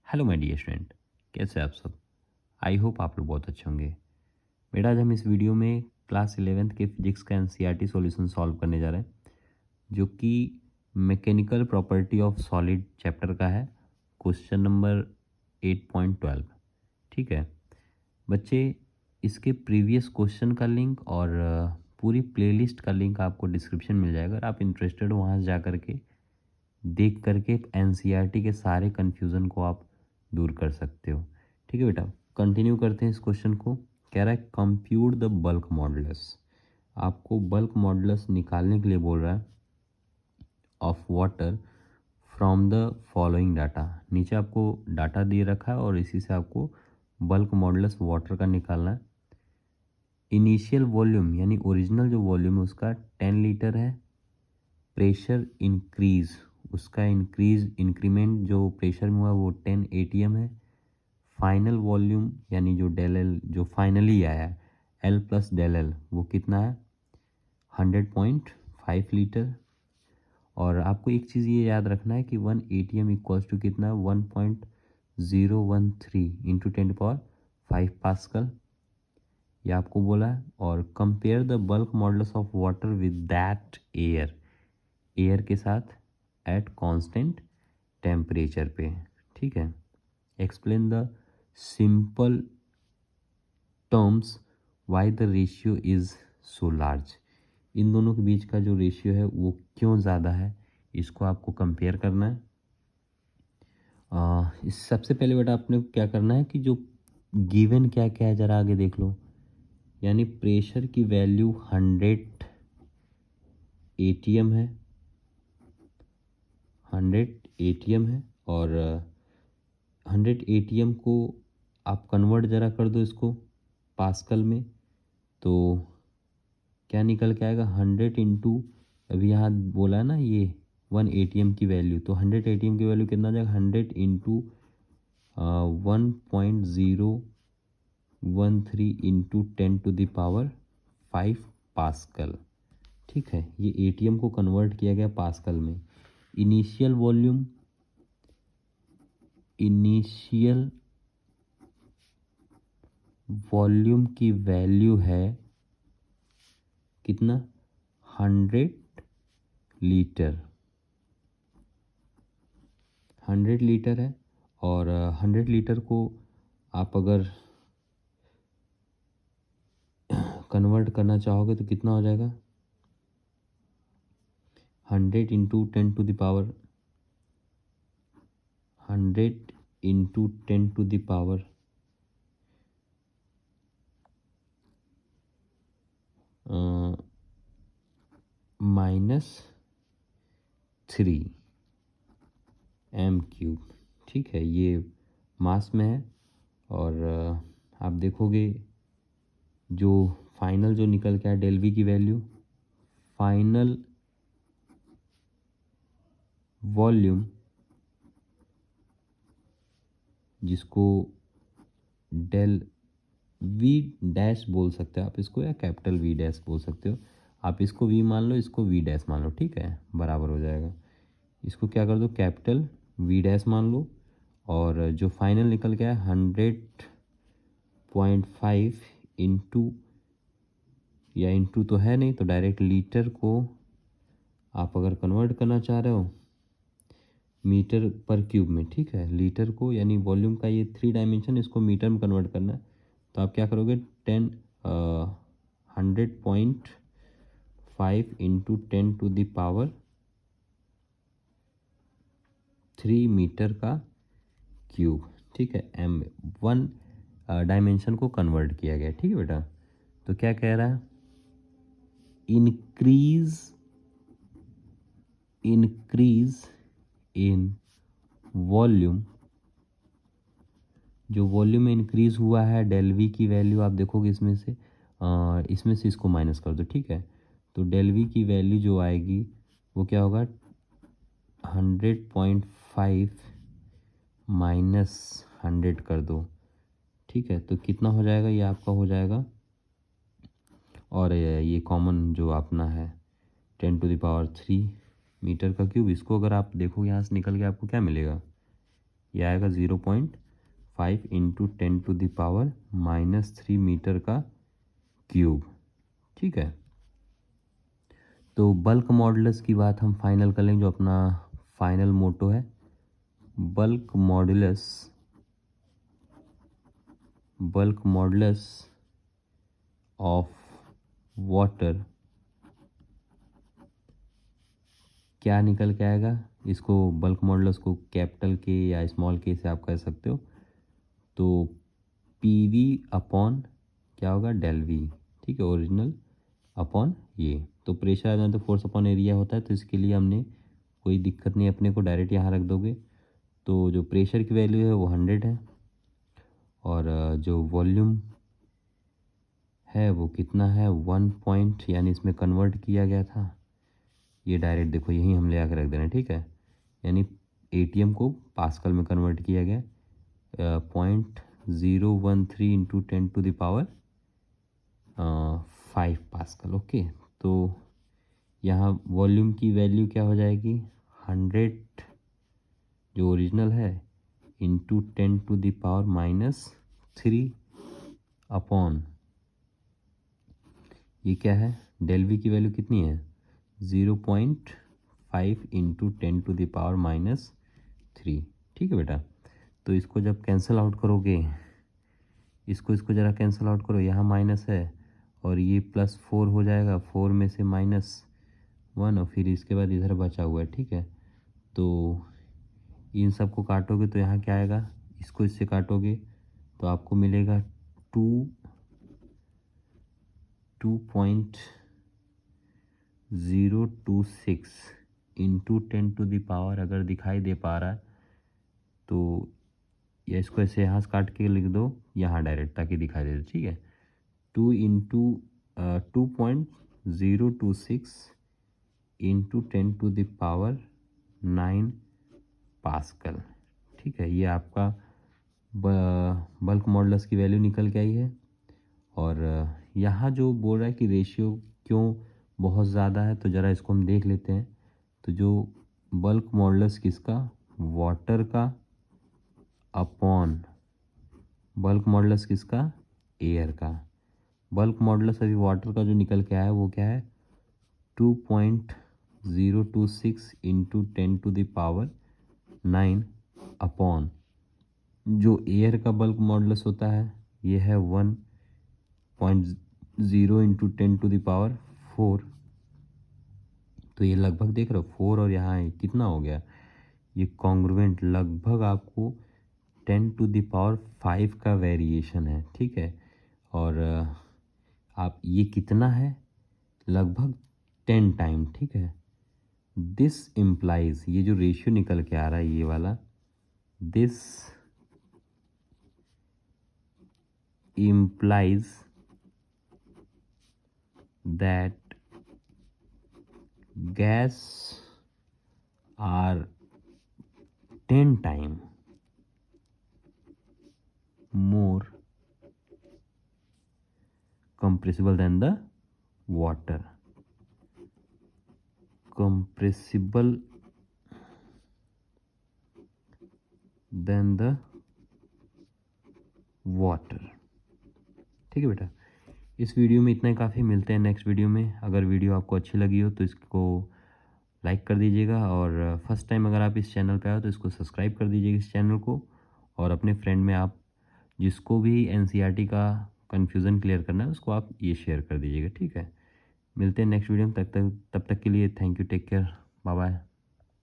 Hello my dear student, कैसे हैं आप सब। आई होप आप लोग बहुत अच्छे होंगे। बेटा आज हम इस वीडियो में क्लास 11th के फिजिक्स का एनसीईआरटी सॉल्यूशन सॉल्व करने जा रहे हैं, जो कि mechanical property of solid chapter का है। Question number 8.12। ठीक है बच्चे, इसके प्रीवियस क्वेश्चन का लिंक और पूरी प्लेलिस्ट का लिंक आपको डिस्क्रिप्शन मिल जाएगा। अगर आप इंटरेस्टेड हो वहाँ से जा करके देख करके एनसीईआरटी के सारे कन्फ्यूज़न को आप दूर कर सकते हो। ठीक है बेटा, कंटिन्यू करते हैं इस क्वेश्चन को। कह रहा है कंप्यूट द बल्क मॉडुलस। आपको बल्क मॉडुलस निकालने के लिए बोल रहा है of water from the following data. नीचे आपको डाटा दिए रखा है और इसी से आपको बल्क मॉडुलस वाटर का निकालना है। इनिशियल वॉल्यूम यानी ओरिजिनल जो वॉल्यूम है उसका 10 लीटर है। प्रेशर इंक्रीज, उसका इंक्रीमेंट जो प्रेशर में हुआ वो 10 एटीएम है। फाइनल वॉल्यूम यानी जो डेल एल जो फाइनली आया है एल प्लस डेल एल वो कितना है 100.5 लीटर। और आपको एक चीज़ ये याद रखना है कि 1 एटीएम इक्वल्स टू कितना है 1.013 इंटू 10 पावर 5 पास्कल, ये आपको बोला है। और compare the bulk modulus of water with that air के साथ एट कांस्टेंट टेम्परेचर पे। ठीक है, explain the simple terms why the ratio is so large. इन दोनों के बीच का जो रेशियो है वो क्यों ज़्यादा है, इसको आपको कंपेयर करना है। इस सबसे पहले बेटा आपने क्या करना है कि जो गिवन क्या क्या है ज़रा आगे देख लो। यानी प्रेशर की वैल्यू 100 एटीएम है, 100 एटीएम है। और 100 एटीएम को आप कन्वर्ट ज़रा कर दो इसको पास्कल में, तो क्या निकल के आएगा 100 इंटू, अभी यहाँ बोला है ना ये 1 एटीएम की वैल्यू, तो 100 एटीएम की वैल्यू कितना आ जाएगा 100 इंटू 1.013 इंटू 10⁵ पास्कल। ठीक है, ये एटीएम को कन्वर्ट किया गया पास्कल में। इनिशियल वॉल्यूम की वैल्यू है कितना 100 लीटर, 100 लीटर है। और 100 लीटर को आप अगर कन्वर्ट करना चाहोगे तो कितना हो जाएगा 100 इंटू 10⁻100 इंटू 10⁻³ -3 m³। ठीक है, ये मास में है। और आप देखोगे जो फाइनल जो निकल के आया डेल वी की वैल्यू, फाइनल वॉल्यूम जिसको डेल वी डैश बोल सकते हो आप इसको, या कैपिटल वी डैश बोल सकते हो। आप इसको वी मान लो, इसको वी डैश मान लो, ठीक है, बराबर हो जाएगा। इसको क्या कर दो कैपिटल वी डैश मान लो। और जो फाइनल निकल के आया 100.5 इंटू, या इंटू तो है नहीं तो डायरेक्ट लीटर को आप अगर कन्वर्ट करना चाह रहे हो मीटर पर क्यूब में, ठीक है, लीटर को यानी वॉल्यूम का ये 3 डायमेंशन, इसको मीटर में कन्वर्ट करना है। तो आप क्या करोगे 100.5 इंटू 10⁻³ मीटर का क्यूब। ठीक है, m 1 डायमेंशन को कन्वर्ट किया गया। ठीक है बेटा, तो क्या कह रहा है इंक्रीज इन वॉल्यूम। जो वॉल्यूम में इंक्रीज हुआ है डेल वी की वैल्यू आप देखोगे इसमें से इसको माइनस कर दो। ठीक है, तो डेल वी की वैल्यू जो आएगी वो क्या होगा 100.5 माइनस 100 कर दो। ठीक है, तो कितना हो जाएगा ये आपका हो जाएगा, और ये कॉमन जो अपना है 10⁻³ मीटर का क्यूब, इसको अगर आप देखो यहाँ से निकल के आपको क्या मिलेगा, ये आएगा 0.5 इंटू 10⁻³ मीटर का क्यूब। ठीक है, तो बल्क मॉडुलस की बात हम फाइनल कर लेंगे, जो अपना फाइनल मोटो है। बल्क मॉडुलस ऑफ वाटर क्या निकल के आएगा? इसको बल्क मॉडुलस को कैपिटल के या स्मॉल के से आप कह सकते हो। तो पीवी अपॉन क्या होगा? Del V. ठीक है, ओरिजिनल अपॉन ये। तो प्रेशर आ जाए तो फोर्स अपॉन एरिया होता है, तो इसके लिए हमने कोई दिक्कत नहीं, अपने को डायरेक्ट यहाँ रख दोगे। तो जो प्रेशर की वैल्यू है वो 100 है, और जो वॉल्यूम है वो कितना है? 1 पॉइंट, यानी इसमें कन्वर्ट किया गया था। ये डायरेक्ट देखो यहीं हम ले आकर रख देना। ठीक है, यानी एटीएम को पास्कल में कन्वर्ट किया गया। 0.013 इंटू 10⁵ पास्कल। ओके, तो यहाँ वॉल्यूम की वैल्यू क्या हो जाएगी? 100 जो ओरिजिनल है इंटू 10⁻³ अपॉन ये क्या है? डेल वी की वैल्यू कितनी है? 0.5 इंटू 10⁻³ ठीक है बेटा, तो इसको जब कैंसिल आउट करोगे, इसको ज़रा कैंसिल आउट करो, यहाँ माइनस है और ये +4 हो जाएगा, 4 में से -1 और फिर इसके बाद इधर बचा हुआ है। ठीक है, तो इन सब को काटोगे तो यहाँ क्या आएगा? इसको इससे काटोगे तो आपको मिलेगा 2.026 इंटू 10⁻, अगर दिखाई दे पा रहा है तो या इसको ऐसे यहाँ से काट के लिख दो यहाँ डायरेक्ट, ताकि दिखाई दे। ठीक है, 2.026 इंटू 10⁹ पास्कल। ठीक है, ये आपका बल्क मॉडुलस की वैल्यू निकल के आई है। और यहाँ जो बोल रहा है कि रेशियो क्यों बहुत ज़्यादा है, तो ज़रा इसको हम देख लेते हैं। तो जो बल्क मॉडुलस किसका? वाटर का अपॉन बल्क मॉडुलस किसका? एयर का। बल्क मॉडुलस अभी वाटर का जो निकल के आया है वो क्या है? 2.026 इंटू 10⁹ अपॉन जो एयर का बल्क मॉडुलस होता है ये है 1.0 इंटू 10⁴। तो ये लगभग देख रहे हो 4 और यहाँ कितना हो गया? ये कॉन्ग्रुएंट, लगभग आपको 10⁵ का वेरिएशन है। ठीक है, और आप ये कितना है? लगभग 10 टाइम। ठीक है, दिस इम्प्लाइज, ये जो रेशियो निकल के आ रहा है ये वाला, this implies that gas are 10 time more compressible than the water. Compressible than the water. ठीक है बेटा, इस वीडियो में इतना ही काफ़ी। मिलते हैं नेक्स्ट वीडियो में। अगर वीडियो आपको अच्छी लगी हो तो इसको लाइक कर दीजिएगा, और फर्स्ट टाइम अगर आप इस चैनल पे आए तो इसको सब्सक्राइब कर दीजिएगा इस चैनल को। और अपने फ्रेंड में आप जिसको भी एनसीईआरटी का कन्फ्यूज़न क्लियर करना है उसको आप ये शेयर कर दीजिएगा। ठीक है, मिलते हैं नेक्स्ट वीडियो में। तब तक के लिए thank you, take care, bye bye.